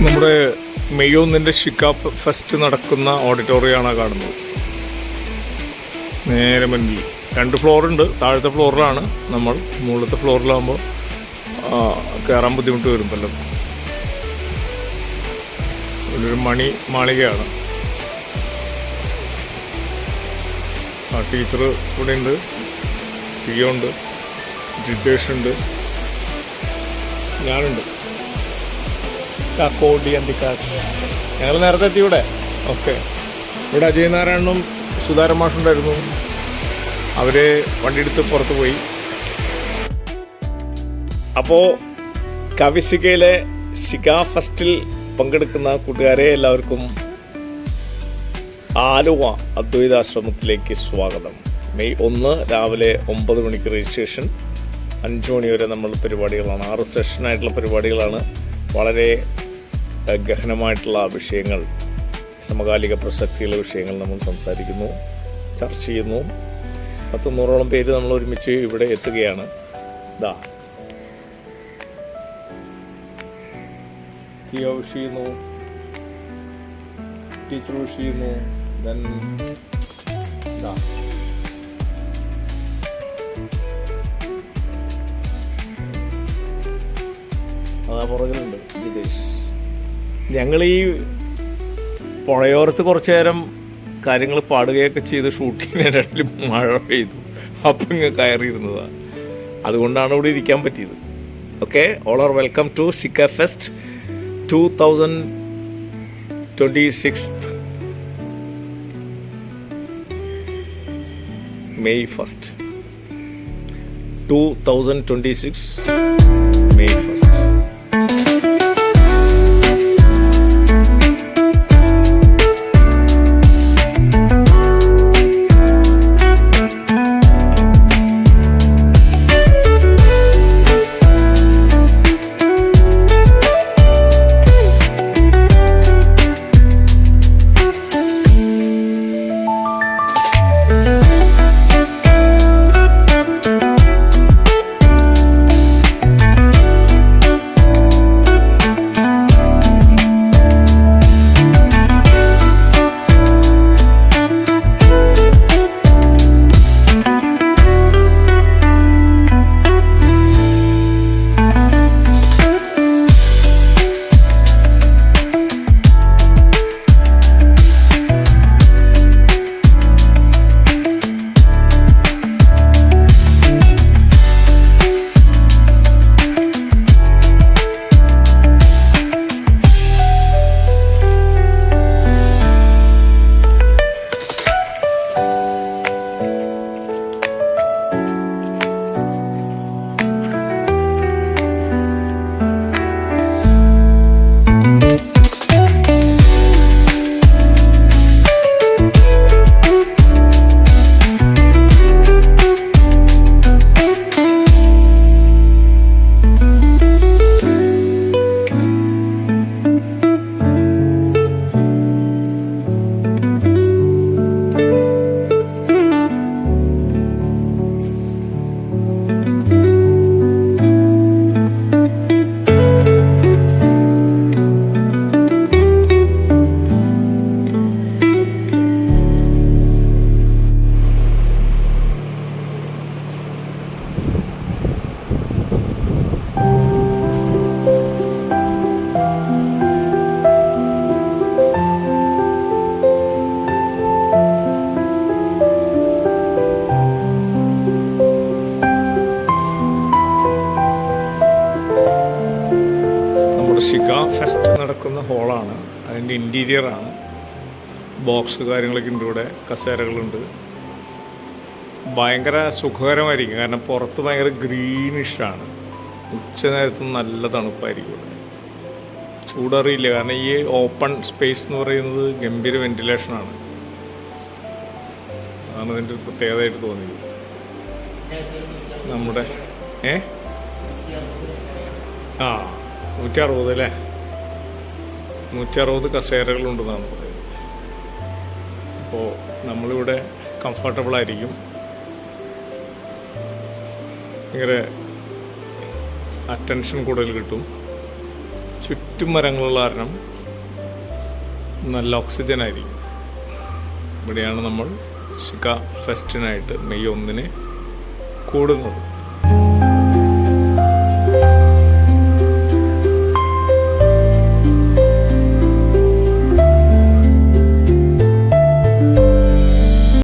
നമ്മുടെ May 1 ഷിക്ക fest നടക്കുന്ന ഓഡിറ്റോറിയമാണ് കാണുന്നത്. നേരെ മുന്നിൽ 2 ഫ്ലോറുണ്ട്. താഴത്തെ ഫ്ലോറിലാണ് നമ്മൾ. മുകളിലത്തെ ഫ്ലോറിലാകുമ്പോൾ കയറാൻ ബുദ്ധിമുട്ട് വരും പലർക്കും. ഒരു മണി മാളികയാണ്. ടീച്ചർ ഇവിടെ ഉണ്ട്, ടിയോ ഉണ്ട്, ജിദ്ദേശുണ്ട്, ഞാനുണ്ട്. കാക്കോടി അന്തിക്കാട്. ഞങ്ങൾ നേരത്തെ എത്തി ഇവിടെ. ഓക്കെ, ഇവിടെ അജയ് നാരായണനും സുധാരൻ മാഷുണ്ടായിരുന്നു. അവർ വണ്ടിയെടുത്ത് പുറത്ത് പോയി. അപ്പോൾ കവിശികയിലെ ഷിക ഫെസ്റ്റിൽ പങ്കെടുക്കുന്ന കൂട്ടുകാരെ എല്ലാവർക്കും ആലുവ അദ്വൈതാശ്രമത്തിലേക്ക് സ്വാഗതം. മെയ് 1 രാവിലെ 9 മണിക്ക് രജിസ്ട്രേഷൻ. 5 മണി വരെ നമ്മൾ പരിപാടികളാണ്. 6 സെഷനായിട്ടുള്ള പരിപാടികളാണ്. വളരെ ഗഹനമായിട്ടുള്ള വിഷയങ്ങൾ, സമകാലിക പ്രസക്തിയുള്ള വിഷയങ്ങൾ നമ്മൾ സംസാരിക്കുന്നു, ചർച്ച ചെയ്യുന്നു. 100-100ഓളം പേര് നമ്മൾ ഒരുമിച്ച് ഇവിടെ എത്തുകയാണ്. ഇതാ ടിയോ വിഷ് ചെയ്യുന്നു, ടീച്ചർ വിഷ് ചെയ്യുന്നു. അതാ പുറകിലുണ്ട് ജിതേഷ്. ഞങ്ങൾ ഈ പുഴയോരത്ത് കുറച്ചു നേരം കാര്യങ്ങൾ പാടുകയൊക്കെ ചെയ്ത് ഷൂട്ടിങ്ങിനിടയിൽ മഴ പെയ്തു. അപ്പം ഇങ്ങനെ കയറിയിരുന്നതാണ്. അതുകൊണ്ടാണ് ഇവിടെ ഇരിക്കാൻ പറ്റിയത്. Okay, all are welcome to Shikha fest 2026 May 1st 2026 May 1st. Shikha fest നടക്കുന്ന ഹോളാണ്. അതിൻ്റെ ഇൻറ്റീരിയറാണ്. ബോക്സ് കാര്യങ്ങളൊക്കെ ഉണ്ട്. ഇവിടെ കസേരകളുണ്ട്. ഭയങ്കര സുഖകരമായിരിക്കും. കാരണം പുറത്ത് ഭയങ്കര ഗ്രീനിഷാണ്. ഉച്ച നേരത്തും നല്ല തണുപ്പായിരിക്കും ഇവിടെ. ചൂടറിയില്ല. കാരണം ഈ ഓപ്പൺ സ്പേസ് എന്ന് പറയുന്നത് ഗംഭീര വെന്റിലേഷനാണ്. അതാണ് ഇതിൻ്റെ ഒരു പ്രത്യേകതയായിട്ട് തോന്നിയത്. നമ്മുടെ 160 അല്ലേ, 160 കസേരകളുണ്ടെന്നാണ് പറയുന്നത്. അപ്പോൾ നമ്മളിവിടെ കംഫർട്ടബിളായിരിക്കും. ഭയങ്കര അറ്റൻഷൻ കൂടുതൽ കിട്ടും. ചുറ്റും മരങ്ങളുള്ള കാരണം നല്ല ഓക്സിജൻ ആയിരിക്കും. ഇവിടെയാണ് നമ്മൾ ഷിക ഫെസ്റ്റിനായിട്ട് മെയ് 1 കൂടുന്നത്.